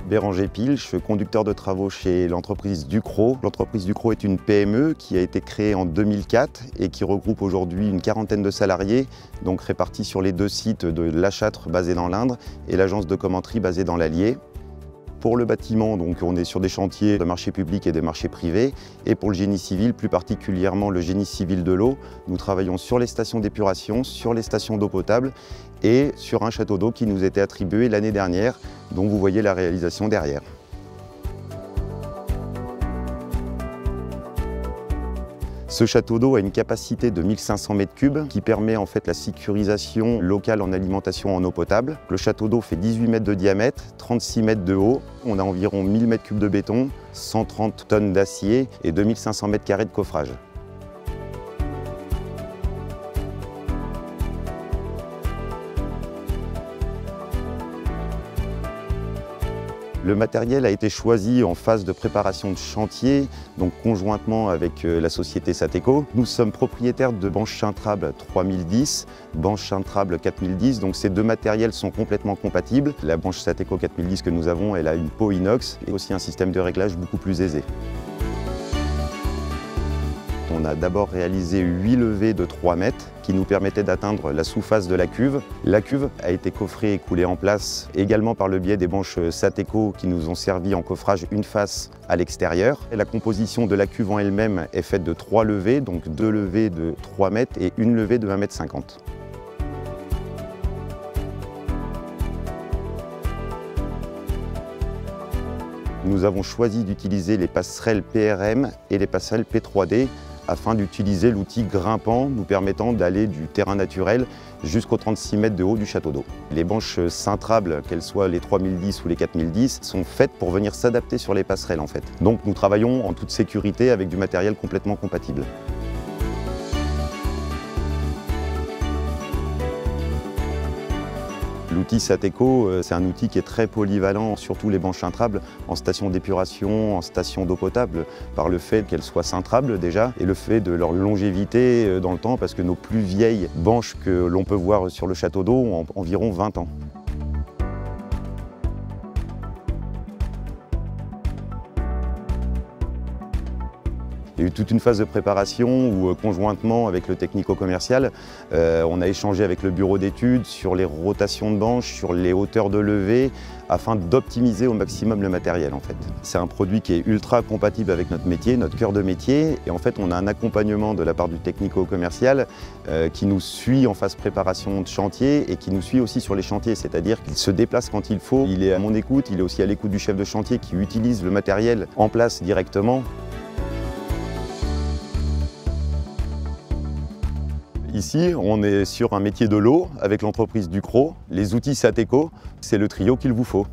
Béranger Pilch, conducteur de travaux chez l'entreprise Ducrot. L'entreprise Ducrot est une PME qui a été créée en 2004 et qui regroupe aujourd'hui une quarantaine de salariés, donc répartis sur les deux sites de La Châtre basé dans l'Indre et l'agence de commenterie basée dans l'Allier. Pour le bâtiment, donc, on est sur des chantiers de marché public et des marchés privés. Et pour le génie civil, plus particulièrement le génie civil de l'eau, nous travaillons sur les stations d'épuration, sur les stations d'eau potable et sur un château d'eau qui nous était attribué l'année dernière, dont vous voyez la réalisation derrière. Ce château d'eau a une capacité de 1500 m3 qui permet en fait la sécurisation locale en alimentation en eau potable. Le château d'eau fait 18 mètres de diamètre, 36 mètres de haut. On a environ 1000 m3 de béton, 130 tonnes d'acier et 2500 m² de coffrage. Le matériel a été choisi en phase de préparation de chantier, donc conjointement avec la société Sateco. Nous sommes propriétaires de Banche Chintrable 3010, Banche Chintrable 4010, donc ces deux matériels sont complètement compatibles. La Banche Sateco 4010 que nous avons, elle a une peau inox et aussi un système de réglage beaucoup plus aisé. On a d'abord réalisé 8 levées de 3 mètres qui nous permettaient d'atteindre la sous-face de la cuve. La cuve a été coffrée et coulée en place également par le biais des banches Sateco qui nous ont servi en coffrage une face à l'extérieur. La composition de la cuve en elle-même est faite de 3 levées, donc 2 levées de 3 mètres et une levée de 1,50 m. Nous avons choisi d'utiliser les passerelles PRM et les passerelles P3D afin d'utiliser l'outil grimpant nous permettant d'aller du terrain naturel jusqu'aux 36 mètres de haut du château d'eau. Les banches cintrables, qu'elles soient les 3010 ou les 4010, sont faites pour venir s'adapter sur les passerelles en fait. Donc nous travaillons en toute sécurité avec du matériel complètement compatible. L'outil Sateco, c'est un outil qui est très polyvalent, surtout les banches cintrables, en station d'épuration, en station d'eau potable, par le fait qu'elles soient cintrables déjà, et le fait de leur longévité dans le temps, parce que nos plus vieilles banches que l'on peut voir sur le château d'eau ont environ 20 ans. Il y a eu toute une phase de préparation où, conjointement avec le technico-commercial, on a échangé avec le bureau d'études sur les rotations de banches, sur les hauteurs de levée, afin d'optimiser au maximum le matériel en fait. C'est un produit qui est ultra compatible avec notre métier, notre cœur de métier, et en fait on a un accompagnement de la part du technico-commercial qui nous suit en phase préparation de chantier et qui nous suit aussi sur les chantiers, c'est-à-dire qu'il se déplace quand il faut, il est à mon écoute, il est aussi à l'écoute du chef de chantier qui utilise le matériel en place directement. Ici, on est sur un métier de l'eau avec l'entreprise Ducrot. Les outils Sateco, c'est le trio qu'il vous faut.